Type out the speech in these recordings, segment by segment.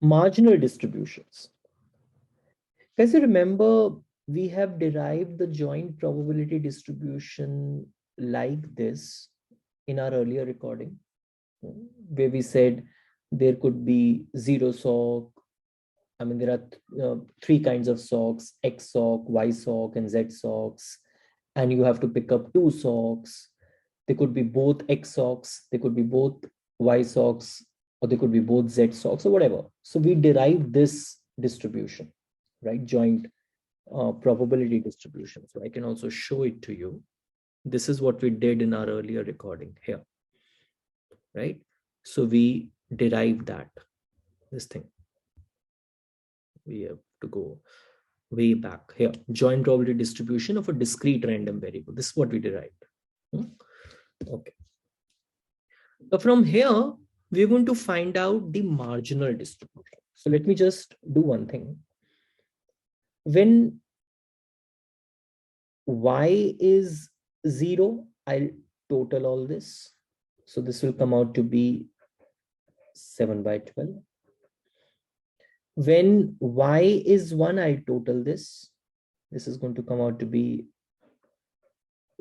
Marginal distributions. Guys, you remember we have derived the joint probability distribution like this in our earlier recording, where we said there could be zero SOC. I mean, there are three kinds of SOCs: X SOC, Y SOC, and Z SOCs, and you have to pick up two SOCs. They could be both X SOCs, they could be both Y SOCs, or they could be both Z SOCs, or whatever. So we derive this distribution, right? Joint probability distribution. So I can also show it to you. This is what we did in our earlier recording here, right? So we derived that, this thing. We have to go way back here. Joint probability distribution of a discrete random variable. This is what we derived. Okay. So from here, we're going to find out the marginal distribution. So let me just do one thing. When y is 0, I'll total all this. So this will come out to be 7 by 12. When y is 1, I'll total this. This is going to come out to be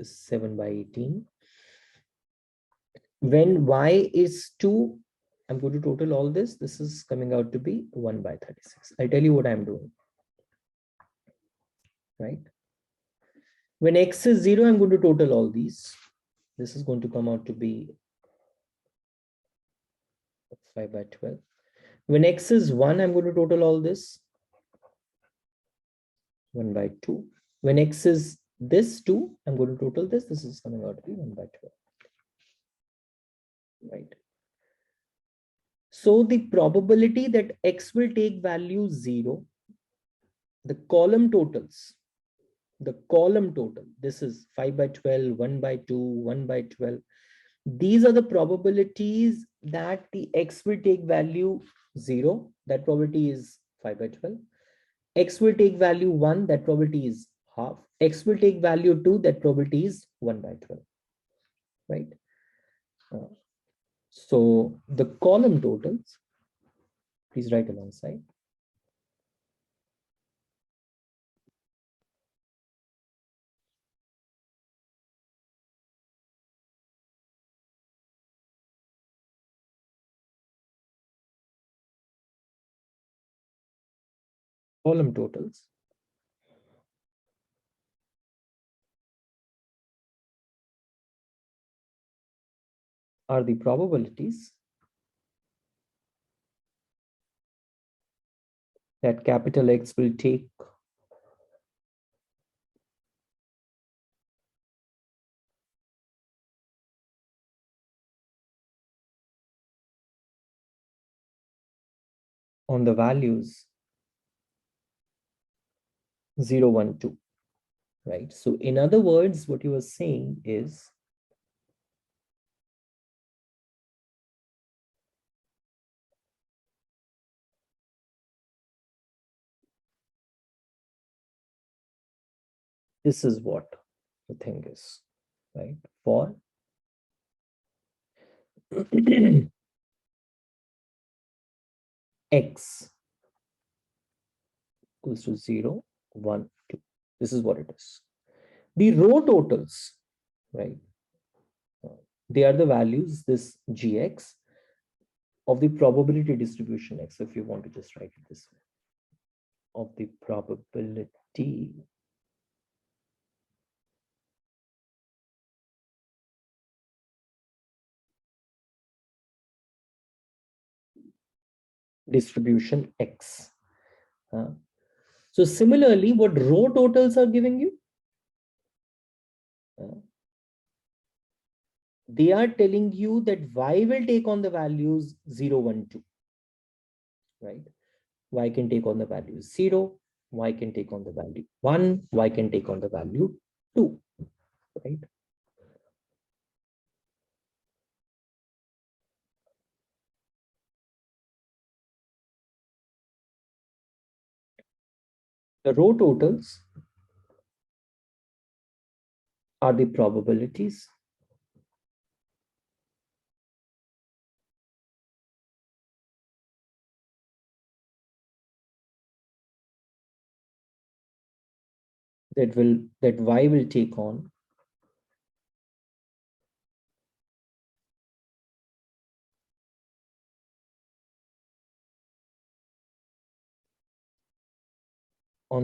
7 by 18. When y is 2, I'm going to total all this. This is coming out to be 1 by 36. I'll tell you what I'm doing. Right? When x is 0, I'm going to total all these. This is going to come out to be 5 by 12. When x is 1, I'm going to total all this. 1 by 2. When x is this 2, I'm going to total this. This is coming out to be 1 by 12. Right. So the probability that x will take value 0, the column totals, this is 5 by 12, 1 by 2, 1 by 12. These are the probabilities that the x will take value 0. That probability is 5 by 12. X will take value 1. That probability is half. X will take value 2. That probability is 1 by 12. Right? So the column totals, please write alongside. Column totals are the probabilities that capital X will take on the values 0, 1, 2. Right? So in other words, what you are saying is this is what the thing is, right? For x equals to 0, 1, 2. This is what it is. The row totals, right? They are the values, this gx, of the probability distribution x, if you want to just write it this way, of the probability distribution x. So similarly, what row totals are giving you? They are telling you that y will take on the values 0, 1, 2. Right? Y can take on the value 0, y can take on the value 1, y can take on the value 2. Right? The row totals are the probabilities that y will take on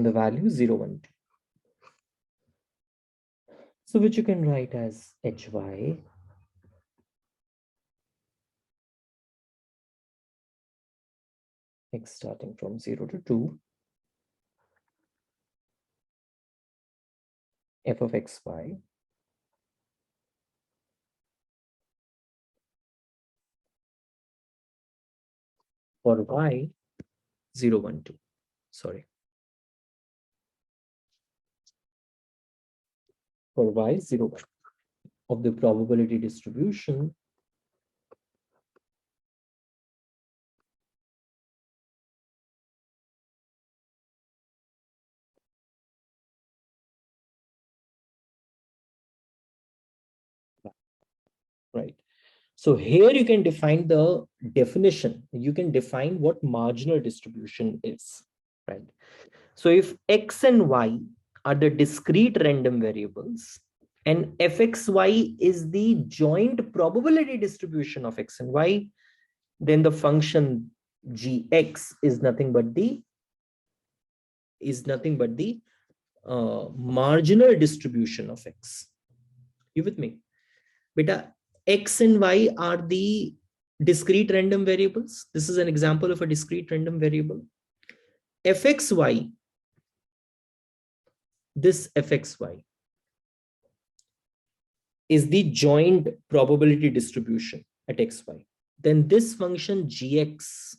the value 0, 1, 2. So which you can write as hy x starting from 0 to 2 f of xy for y 0, 1, 2. Sorry. For y 0, 1 of the probability distribution right. So here you can define the definition. You can define what marginal distribution is, right? So if x and y are the discrete random variables and fxy is the joint probability distribution of x and y, then the function gx is nothing but the marginal distribution of x. You with me? Beta, x and y are the discrete random variables. This is an example of a discrete random variable. fxy, this fxy is the joint probability distribution at xy. Then this function gx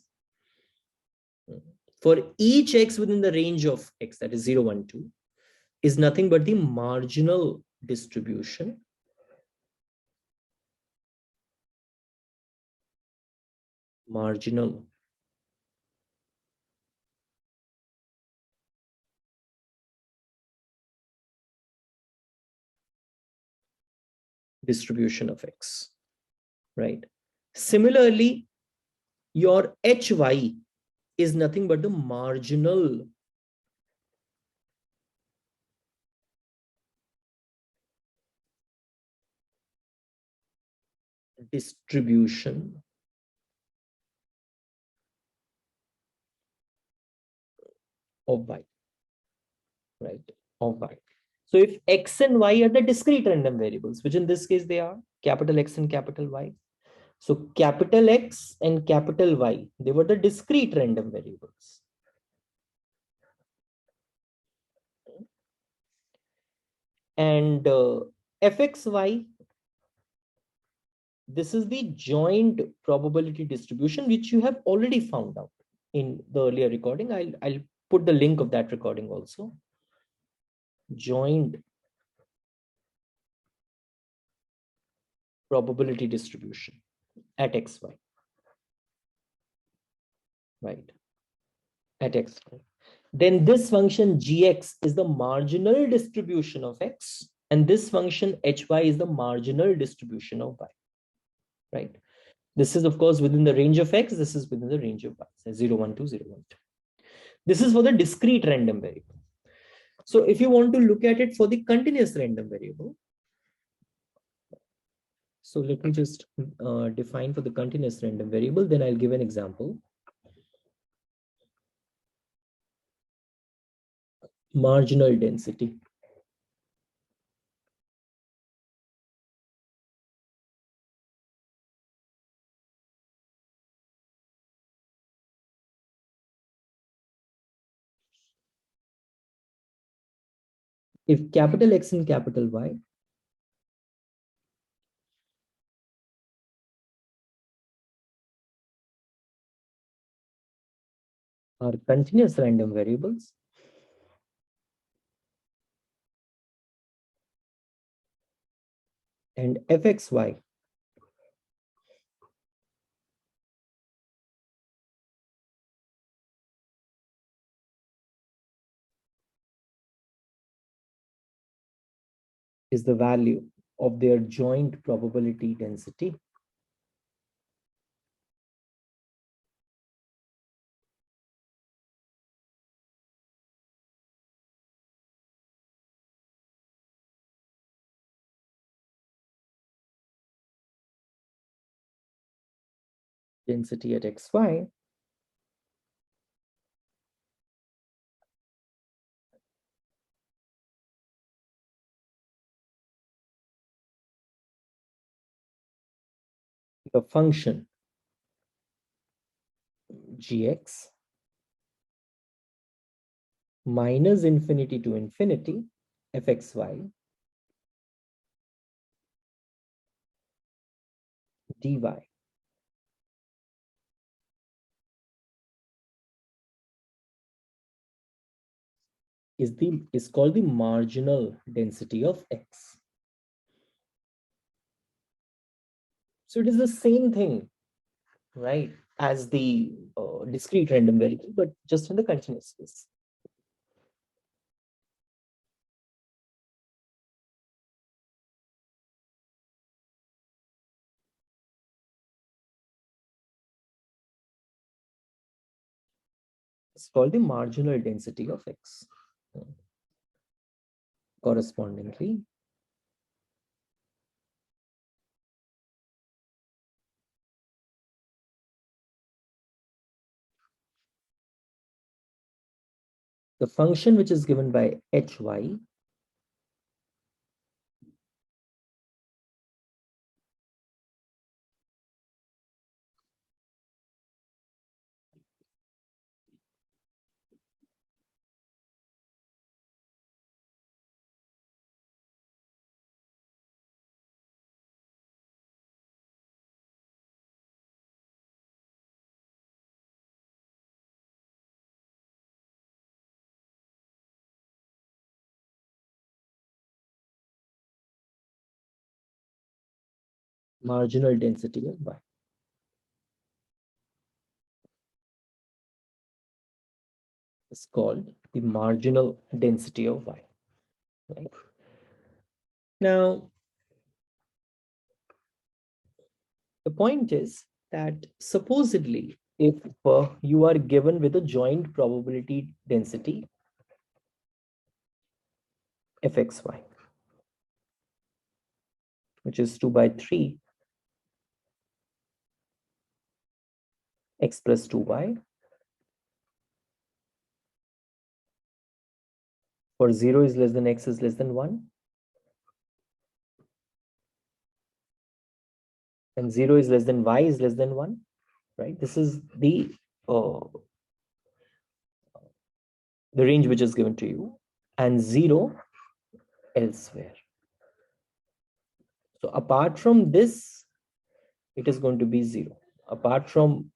for each x within the range of x, that is 0, 1, 2, is nothing but the marginal distribution distribution of x, right? Similarly, your hy is nothing but the marginal distribution of y, right? Of y. So if x and y are the discrete random variables, which in this case they are capital X and capital Y. So capital X and capital Y, they were the discrete random variables. And fxy, this is the joint probability distribution, which you have already found out in the earlier recording. I'll put the link of that recording also. Joint probability distribution at xy, right? At xy. Then this function gx is the marginal distribution of x, and this function hy is the marginal distribution of y, right? This is, of course, within the range of x. This is within the range of y. So 0, 1, 2, 0, 1, 2. This is for the discrete random variable. So if you want to look at it for the continuous random variable, so let me just define for the continuous random variable, then I'll give an example. Marginal density. If capital X and capital Y are continuous random variables, and fxy is the value of their joint probability density, density at xy a function gx minus infinity to infinity fxy dy is called the marginal density of x. So it is the same thing, right, as the discrete random variable, but just in the continuous case. It's called the marginal density of x. Correspondingly, the function which is given by hy marginal density of y is called the marginal density of y. Right? Now, the point is that supposedly, if you are given with a joint probability density fxy, which is 2 by 3 x plus 2y, for 0 is less than x is less than 1, and 0 is less than y is less than 1, right? This is uh, the range which is given to you, and 0 elsewhere. So apart from this, it is going to be 0. Apart from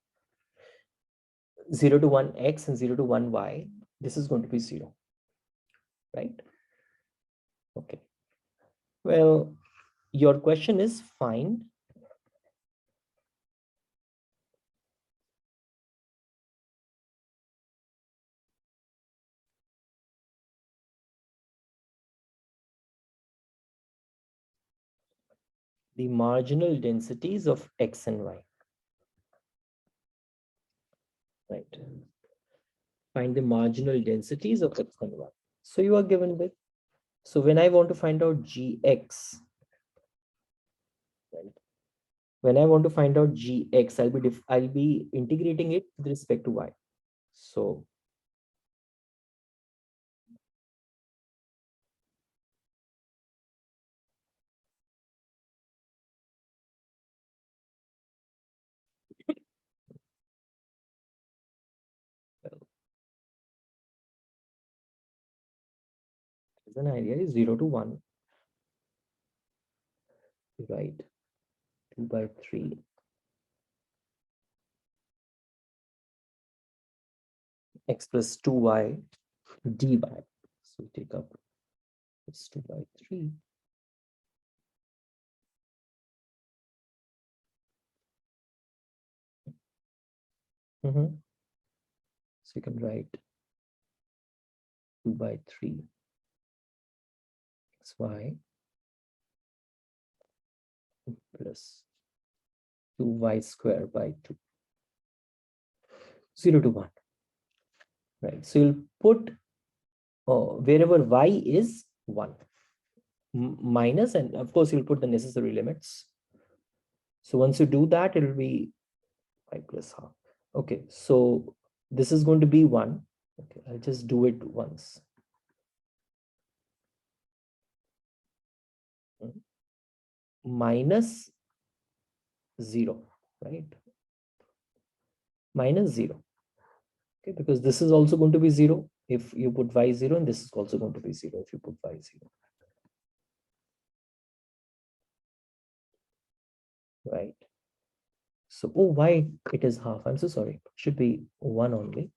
0 to 1 x and 0 to 1 y, this is going to be 0, right? Okay. Well, your question is fine. The marginal densities of x and y, right? Find the marginal densities of x and y. So you are given with, so when I want to find out gx, right? When I want to find out gx, I'll be integrating it with respect to y. So as an idea is 0 to 1, right? 2 by 3 x plus 2y dy. So take up this 2 by 3. So you can write 2 by 3 xy plus 2y square by 2. 0 to 1. Right. So you'll put wherever y is 1 minus, and of course you'll put the necessary limits. So once you do that, it will be y plus half. Okay, so this is going to be 1. Okay, I'll just do it once. Minus 0, right? Minus 0. Okay, because this is also going to be 0 if you put y 0, and this is also going to be 0 if you put y 0. Right? So, oh, why it is half? I'm so sorry. It should be 1 only.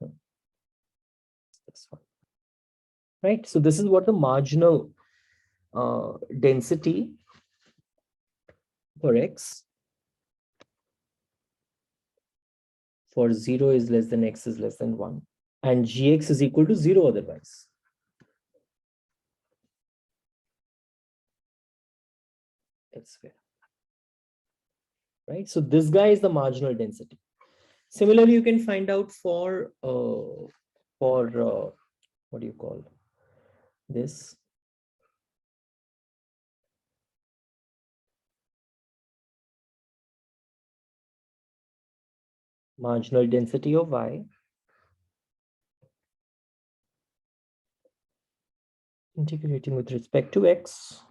This one. Right? So this is what the marginal density for x for 0 is less than x is less than 1. And gx is equal to 0 otherwise. Elsewhere. Right? So this guy is the marginal density. Similarly, you can find out for what do you call this? Marginal density of y integrating with respect to x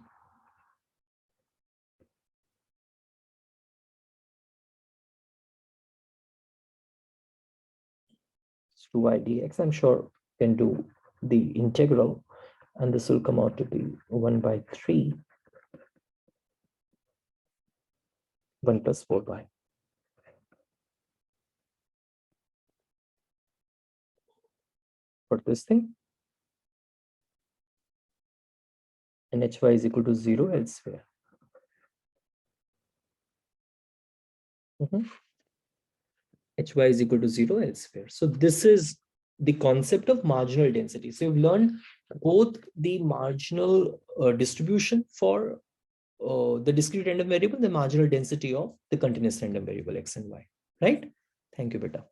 to y dx. I'm sure you can do the integral, and this will come out to be 1 by 3, 1 plus 4y. For this thing, and hy is equal to 0 elsewhere. Hy is equal to 0 elsewhere. So this is the concept of marginal density. So you've learned both the marginal distribution for the discrete random variable, the marginal density of the continuous random variable x and y, right? Thank you, beta.